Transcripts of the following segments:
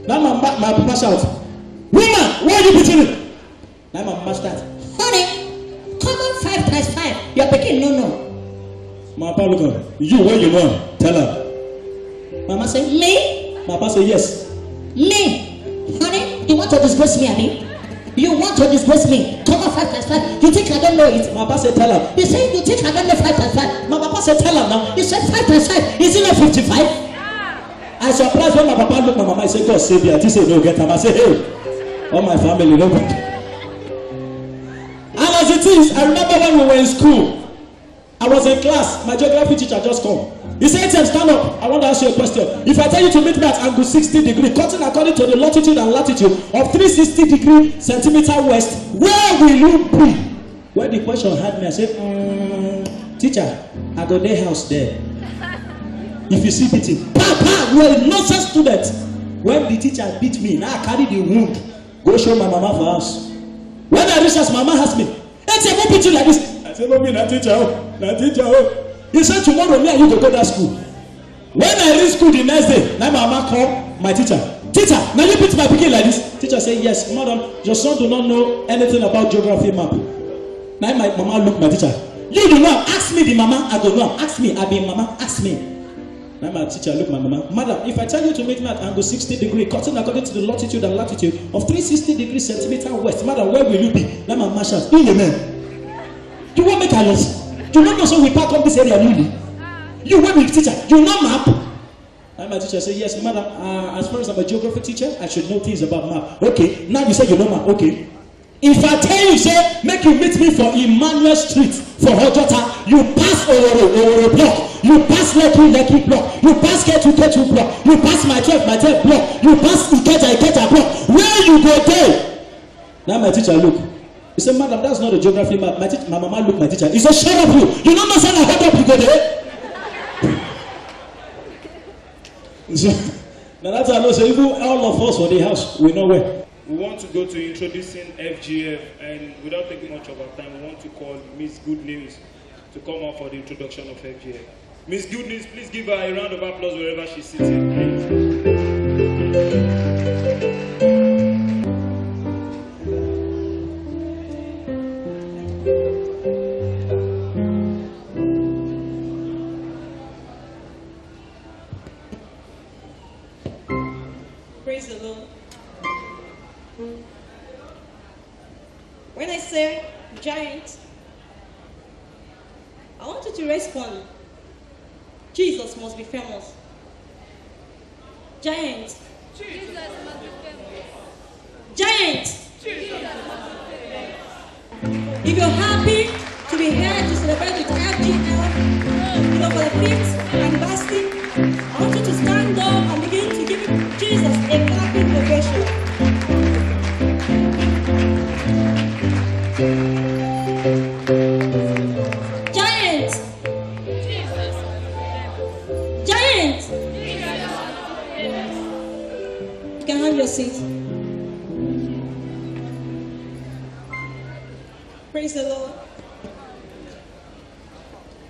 Now my papa shout, woman, why are you beating me? Now my mama start, honey, common 5 times 5. Your picking no. My papa look at you, where you know? Tell her. Mama say, me? My papa say, yes. Me? Honey, you want to disgrace me, Abby? You want to disgrace me? Common 5 times 5. You think I don't know it? My papa say, tell her. You say you think I don't know 5 times 5? My papa say, tell her now. You said 5 times 5. Is it not 55? I surprised when my papa look my mama. I say, God save you. He say, no, get him. I say, hey, all my family, no. And as it is, I remember when we were in school, I was in class. My geography teacher just come. He said, stand up. I want to ask you a question. If I tell you to meet me at angle 60 degree, cutting according to the longitude and latitude of 360 degree centimeter west, where will you be? When the question had me, I said, teacher, I got their house there. If you see beating, Papa, you are a nonsense student. When the teacher beat me, now I carry the wound. Go show my mama for us. When I reach us, mama asked me, hey, say, who beat you like this? I said, no, me, not teacher. He said, tomorrow, me and you go that school. When I reach school the next day, now my mama call my teacher. Teacher, now you beat my pikin like this? Teacher said, yes, madam, your son do not know anything about geography map. Now my mama look my teacher. You do not ask me the mama, I don't know. Ask me, I be mama, ask me. Now my teacher look my mama. Madam, if I tell you to meet me at angle 60 degree, cutting according to the longitude and latitude of 360 degree centimeter west, madam, where will you be? Now my mama shouts, in the man. You won't make a loss. You don't know, so we park up this area newly. You went with teacher, you know map. And my teacher said, yes, madam, as far as I'm a geography teacher, I should know things about map. Okay, now you say you know map, okay. If I tell you, say, make you meet me for Emmanuel Street for Hojota, you pass Oworo block, you pass Lekki block, you pass Ketu block, you pass my 12 block, you pass Ikeja block. Where you go there? Now my teacher look. He said, madam, that's not a geography map. My mama look my teacher. He said, shut up you. You don't know say I hold up you go there. So, now that's how I know. So even all of us for the house, we know where. We want to go to introducing FGF, and without taking much of our time, we want to call Miss Good News to come up for the introduction of FGF. Miss Good News, please give her a round of applause wherever she's sitting, please. Praise the Lord. When I say giant, I want you to respond. Jesus must be famous. Giant. Jesus must be famous. Giant. Jesus must be famous. If you're happy to be here to celebrate with FGL, for the 5th anniversary, I want you to stand up and begin to give Jesus a clapping ovation. Giant. Jesus. Giant. Jesus. You can have your seat. Praise the Lord.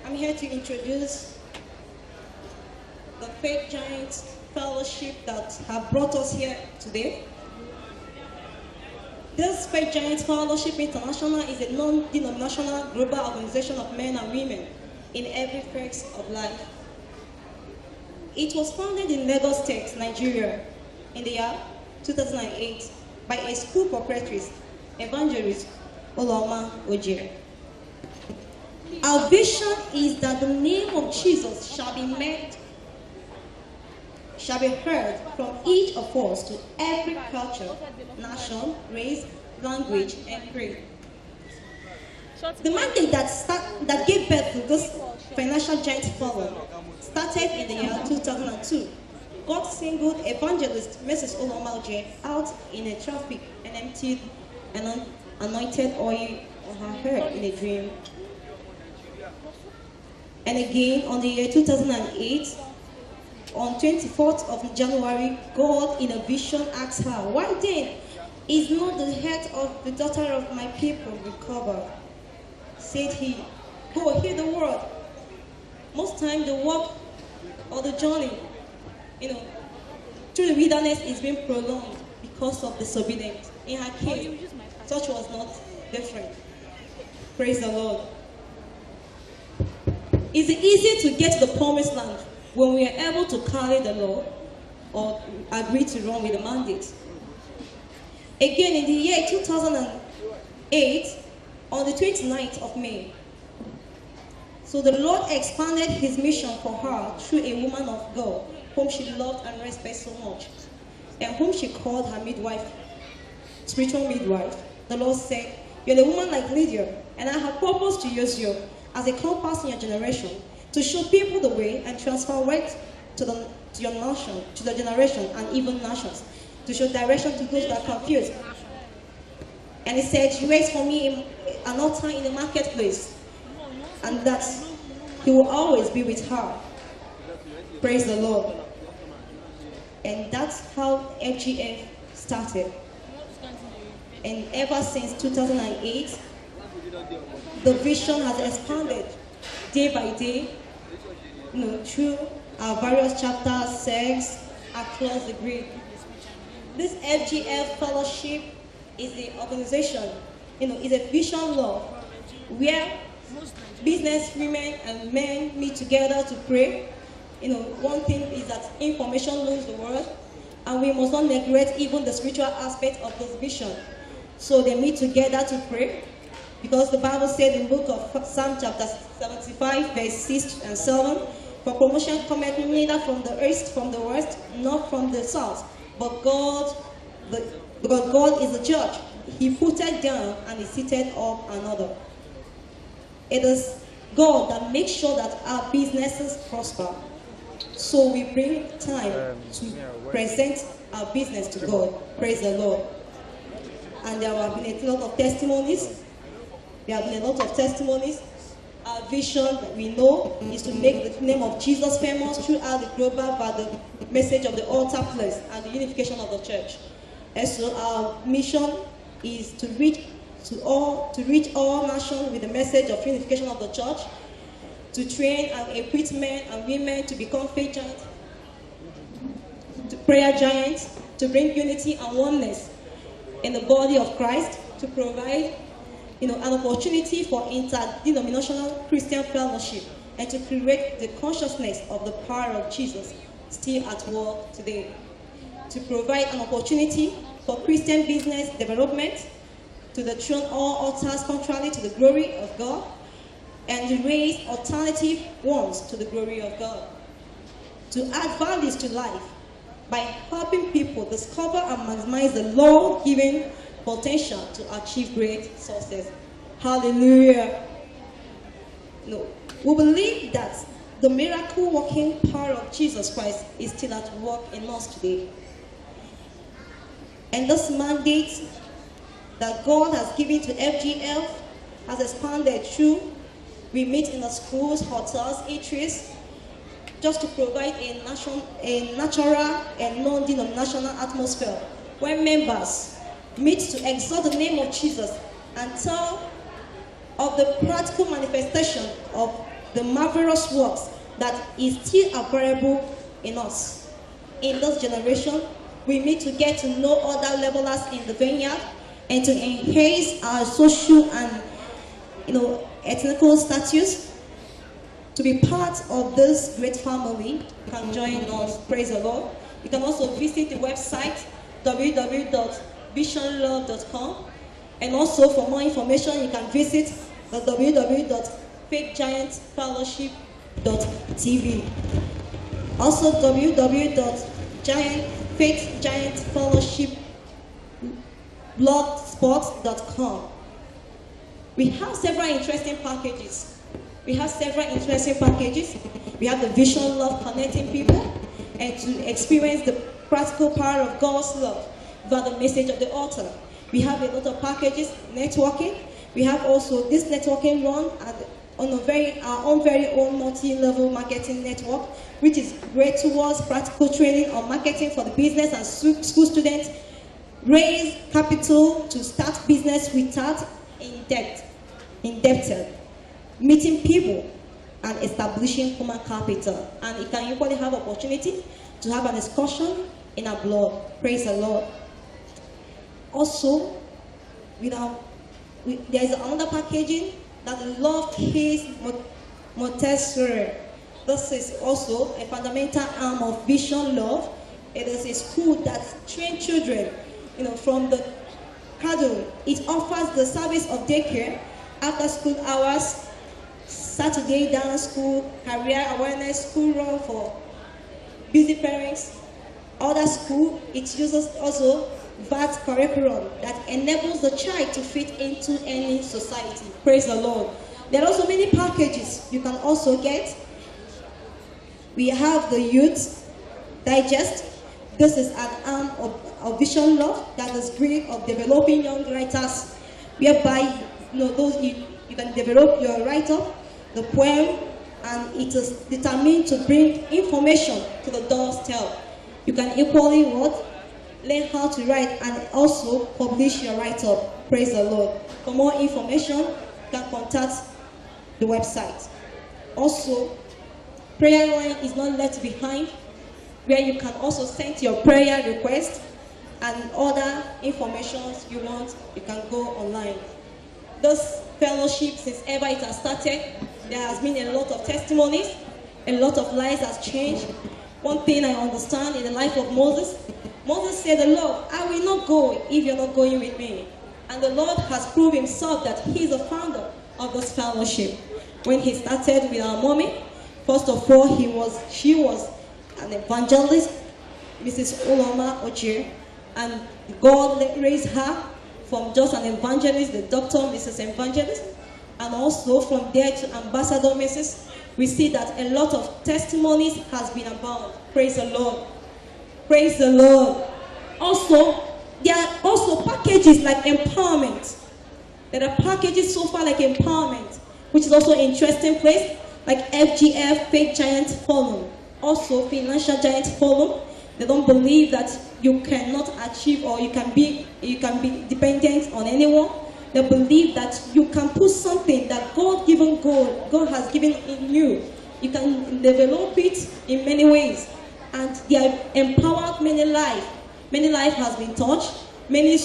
I'm here to introduce the Faith Giants Fellowship that have brought us here today. This Faith Giants Fellowship International is a non-denominational global organization of men and women in every phase of life. It was founded in Lagos State, Nigeria, in the year 2008 by a school proprietress, Evangelist Oloma Ojie. Our vision is that the name of Jesus shall be heard from each of us to every culture, nation, race, language, and creed. The mandate that gave birth to this financial giant forum started in the year 2002. God singled evangelist Mrs. Oloma Ojie out in a traffic and emptied an anointed oil on her head in a dream. And again, on the year 2008, on 24th of January, God in a vision asked her, why then is not the head of the daughter of my people recovered? Said he, go hear the word. Most time the walk or the journey, through the wilderness is being prolonged because of disobedience. In her case, such was not different. Praise the Lord. Is it easy to get to the promised land when we are able to carry the law or agree to run with the mandate? Again, in the year 2008, on the 29th of May, so the Lord expanded his mission for her through a woman of God whom she loved and respected so much, and whom she called her midwife, spiritual midwife. The Lord said, "You're a woman like Lydia, and I have purposed to use you as a compass in your generation to show people the way and transfer wealth to your nation, to the generation and even nations, to show direction to those that are confused." And he said, "You raise for me an altar in the marketplace, and that he will always be with her." Praise the Lord. And that's how FGF started. And ever since 2008, the vision has expanded day by day, through our various chapters, sects across the grid. This FGF fellowship is the organization, is a vision lab where business women and men meet together to pray. One thing is that information rules the world, and we must not neglect even the spiritual aspect of this vision. So they meet together to pray, because the Bible said in the book of Psalm chapter 75, verse 6 and 7, "For promotion cometh neither from the east, from the west, nor from the south, but God is the judge. He putteth down and he seated up another." It is God that makes sure that our businesses prosper. So we bring time to present our business to God. Praise the Lord. And there have been a lot of testimonies. Our vision, that we know, is to make the name of Jesus famous throughout the global by the message of the altar place and the unification of the church. And so our mission is to reach all nations with the message of unification of the church, to train and equip men and women to become faith giants, to prayer giants, to bring unity and oneness in the body of Christ, to provide an opportunity for interdenominational Christian fellowship, and to create the consciousness of the power of Jesus still at work today, to provide an opportunity for Christian business development, to dethrone all altars contrary to the glory of God, and to raise alternative ones to the glory of God, to add values to life by helping people discover and maximize the Lord-given potential to achieve great success. Hallelujah. We believe that the miracle-working power of Jesus Christ is still at work in us today. And this mandate that God has given to FGF has expanded through. We meet in the schools, hotels, eateries, just to provide a natural and non-denominational atmosphere where members meet to exalt the name of Jesus and tell of the practical manifestation of the marvelous works that is still available in us. In this generation, we meet to get to know other levelers in the vineyard and to enhance our social and ethnical status. To be part of this great family, you can join us. Praise the Lord. You can also visit the website www.visionlove.com, and also for more information you can visit the www.faithgiantfellowship.tv, also www.faithgiantfellowship.blogspot.com. We have several interesting packages. We have the vision love, connecting people and to experience the practical power of God's love via the message of the altar. We have a lot of packages, networking. We have also this networking run on our own very own multi-level marketing network, which is great towards practical training on marketing for the business and school students. Raise capital to start business without indebted, meeting people and establishing human capital. And you can usually have opportunity to have an discussion in our blood. Praise the Lord. Also, there is another packaging that the Love Kids Montessori. This is also a fundamental arm of Vision Love. It is a school that trains children, from the cradle. It offers the service of daycare, after school hours, Saturday dance school, career awareness, school run for busy parents. Other school, it uses also VAT curriculum that enables the child to fit into any society. Praise the Lord. There are also many packages you can also get. We have the Youth Digest. This is an arm of Vision Love that is great of developing young writers, whereby you can develop your write-up, the poem, and it is determined to bring information to the doorstep. You can equally learn how to write and also publish your write-up. Praise the Lord. For more information, you can contact the website. Also, prayer line is not left behind, where you can also send your prayer request and other information you want. You can go online. This fellowship, since ever it has started, there has been a lot of testimonies, a lot of lives has changed. One thing I understand in the life of Moses, Moses said, "The Lord, I will not go if you're not going with me." And the Lord has proved himself that he is the founder of this fellowship. When he started with our mommy, first of all, she was an evangelist, Mrs. Oloma Oche, and God raised her from just an evangelist, the doctor, Mrs. Evangelist, and also from there to Ambassador Mrs. We see that a lot of testimonies has been abound. Praise the Lord. Praise the Lord. Also, there are also packages like empowerment. There are packages so far like empowerment, which is also an interesting place, like FGF, Faith Giant Forum, also Financial Giant Forum. They don't believe that you cannot achieve or you can be dependent on anyone. They believe that you can put something that God has given in you. You can develop it in many ways. And they have empowered many lives. Many lives has been touched. Many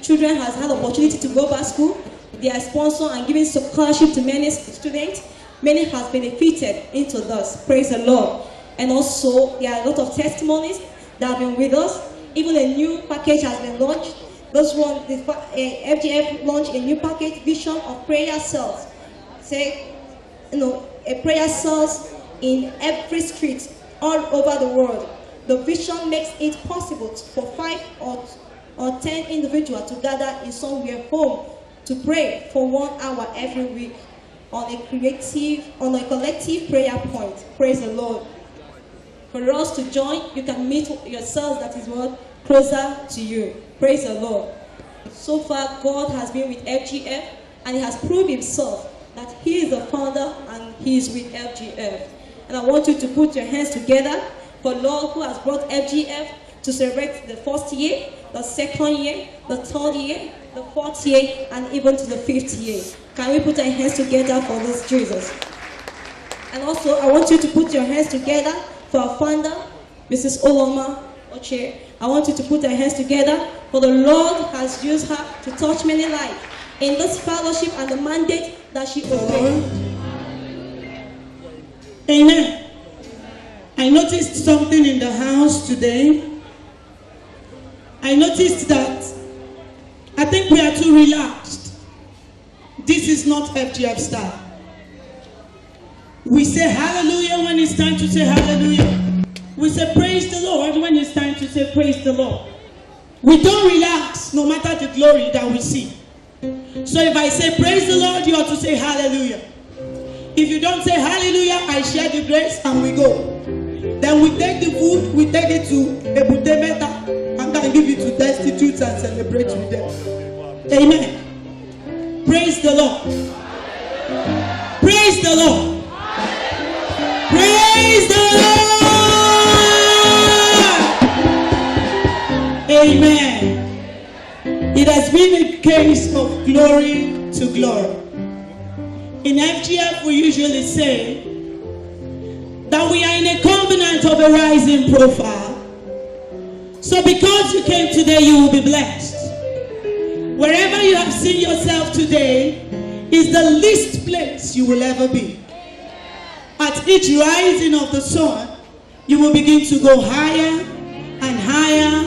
children has had opportunity to go back to school. They are sponsored and giving scholarship to many students. Many has benefited into this. Praise the Lord. And also, there are a lot of testimonies that have been with us. Even a new package has been launched. This one, the FGF launched a new package, Vision of Prayer Cells. A prayer cells in every street all over the world. The vision makes it possible for 5 or 10 individuals to gather in somewhere home to pray for 1 hour every week on a collective prayer point. Praise the Lord. For us to join, you can meet yourselves that is closer to you. Praise the Lord. So far, God has been with FGF, and he has proved himself that he is the founder and he is with FGF. And I want you to put your hands together for Lord who has brought FGF to celebrate the first year, the second year, the third year, the fourth year, and even to the 5th year. Can we put our hands together for this Jesus? And also, I want you to put your hands together for our founder, Mrs. Oloma Oche. I want you to put your hands together, for the Lord has used her to touch many lives in this fellowship and the mandate that she obeyed. Amen. I noticed something in the house today. I noticed that I think we are too relaxed. This is not FGF style. We say hallelujah when it's time to say hallelujah. We say praise the Lord when it's time to say praise the Lord. We don't relax no matter the glory that we see. So if I say praise the Lord, you ought to say hallelujah. If you don't say hallelujah, I share the grace and we go. Then we take the food, we take it to Ebute Meta and can give it to destitutes and celebrate with them. Amen. Praise the Lord. Praise the Lord. Praise the Lord. Amen. It has been a case of glory to glory. In FGF, we usually say that we are in a covenant of a rising profile. So because you came today, you will be blessed. Wherever you have seen yourself today is the least place you will ever be. At each rising of the sun, you will begin to go higher and higher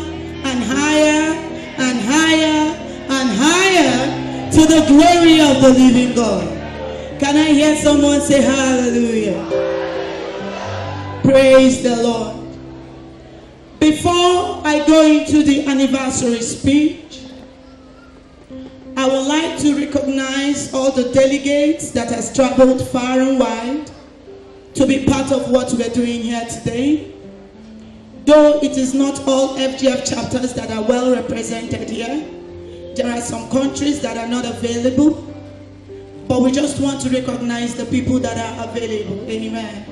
and higher and higher and higher to the glory of the living God. Can I hear someone say hallelujah? Praise the Lord. Before I go into the anniversary speech, I would like to recognize all the delegates that has traveled far and wide to be part of what we're doing here today. Though it is not all FGF chapters that are well represented here, there are some countries that are not available, but we just want to recognize the people that are available. Amen.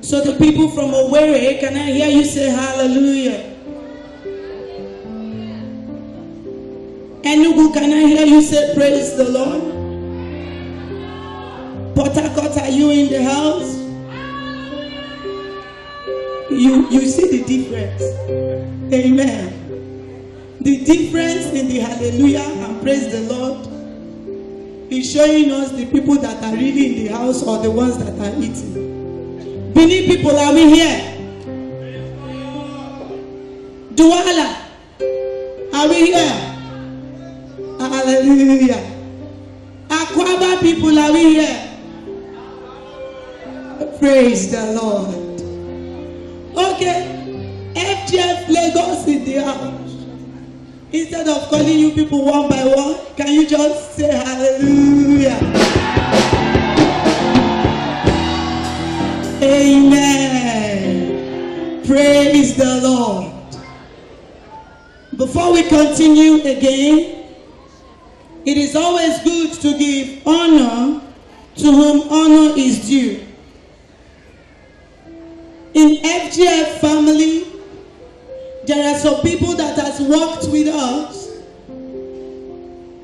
So the people from Owerri, can I hear you say hallelujah? Enugu, can I hear you say praise the Lord? Port Harcourt, are you in the house? You see the difference. Amen. The difference in the hallelujah and praise the Lord is showing us the people that are really in the house or the ones that are eating. Benin people, are we here? Douala, are we here? Hallelujah. Akwaba people, are we here? Praise the Lord. Okay, FGF Lagos in the house. Instead of calling you people one by one, can you just say hallelujah? Amen. Praise the Lord. Before we continue again, it is always good to give honor to whom honor is due. In FGF family, there are some people that has worked with us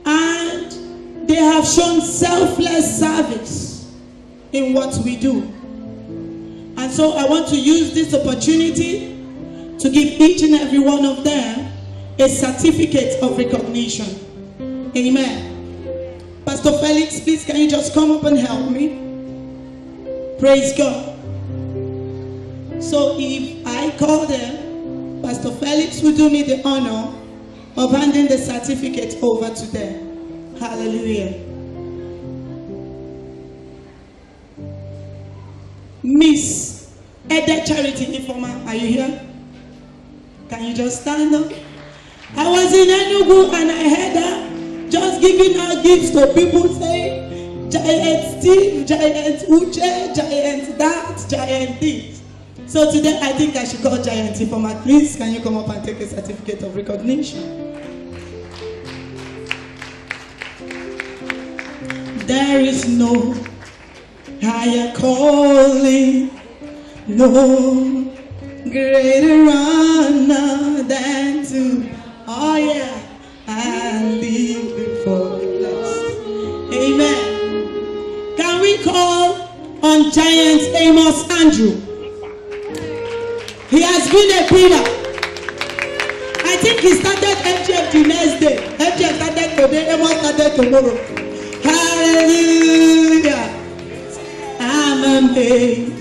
and they have shown selfless service in what we do. And so I want to use this opportunity to give each and every one of them a certificate of recognition. Amen. Pastor Felix, please can you just come up and help me? Praise God. So if I call them, Pastor Felix will do me the honor of handing the certificate over to them. Hallelujah. Miss Ede Charity Informer, are you here? Can you just stand up? I was in Enugu and I heard her just giving out gifts to people saying, Giant Steve, Giant Uche, Giant that, Giant this. So today I think I should call Giant Informer. Please, can you come up and take a certificate of recognition? There is no higher calling, no greater honor than to, oh yeah, and live before blessed. Amen. Can we call on Giant Amos Andrew? He has been a pillar. I think he started FGF the next day. FGF started today, Amos started tomorrow. Hallelujah. I'm amazed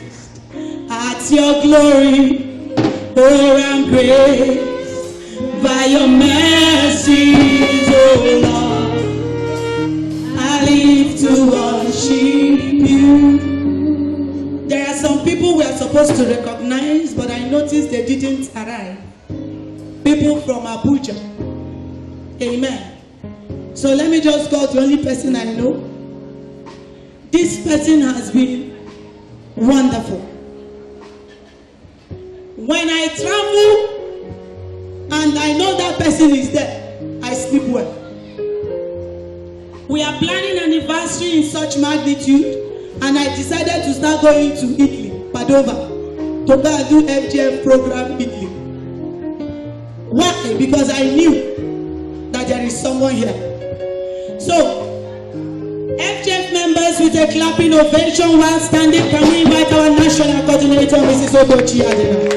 at your glory, oh and grace, by your mercies, oh Lord. I live to worship you. There are some people we are supposed to recognize, but I noticed they didn't arrive. People from Abuja. Amen. So let me just call the only person I know. This person has been wonderful. When I travel and I know that person is there, I sleep well. We are planning an anniversary in such magnitude, and I decided to start going to Italy, Padova, to go and do FGF program Italy. Why? Because I knew that there is someone here. So, FGF members with a clapping ovation while standing, can we invite our national coordinator, Mrs. Odochi Adena?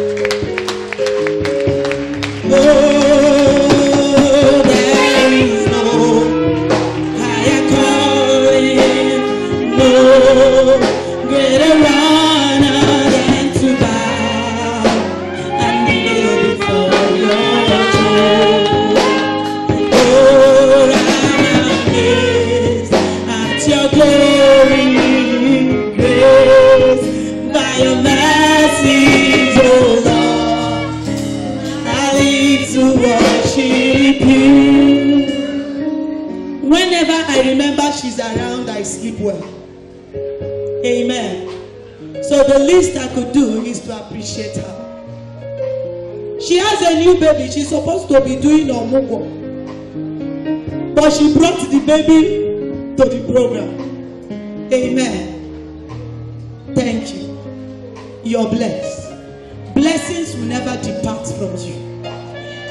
worship you. Whenever I remember she's around, I sleep well. Amen. So the least I could do is to appreciate her. She has a new baby. She's supposed to be doing omugo, but she brought the baby to the program. Amen. Thank you. You're blessed. Blessings will never depart from you.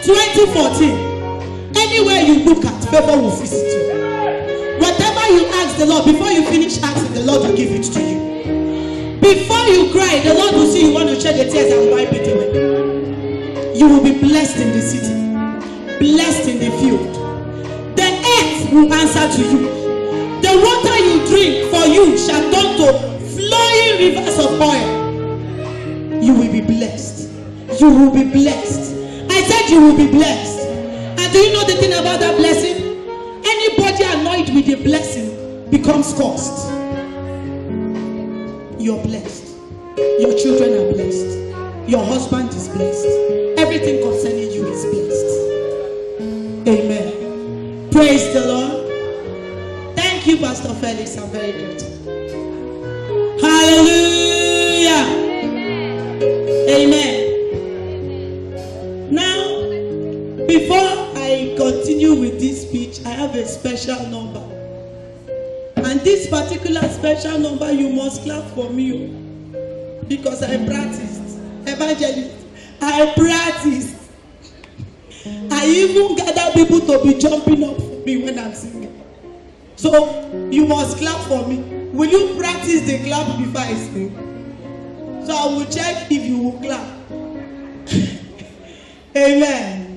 2014, anywhere you look at, favor will visit you. Whatever you ask the Lord, before you finish asking, the Lord will give it to you. Before you cry, the Lord will see you want to shed the tears and wipe it away. You will be blessed in the city, blessed in the field. The earth will answer to you. The water you drink for you shall turn to flowing rivers of oil. You will be blessed. You will be blessed. I said you will be blessed. And do you know the thing about that blessing? Anybody annoyed with the blessing becomes cursed. You're blessed. Your children are blessed. Your husband is blessed. Everything concerning you is blessed. Amen. Praise the Lord. Thank you, Pastor Felix. I'm very grateful. Hallelujah. Amen. Now, before I continue with this speech, I have a special number. And this particular special number, you must clap for me. Because I practiced. Evangelist, I practiced. I even gather people to be jumping up for me when I'm singing. So, you must clap for me. Will you practice the clap before I sing? So I will check if you will clap. Amen.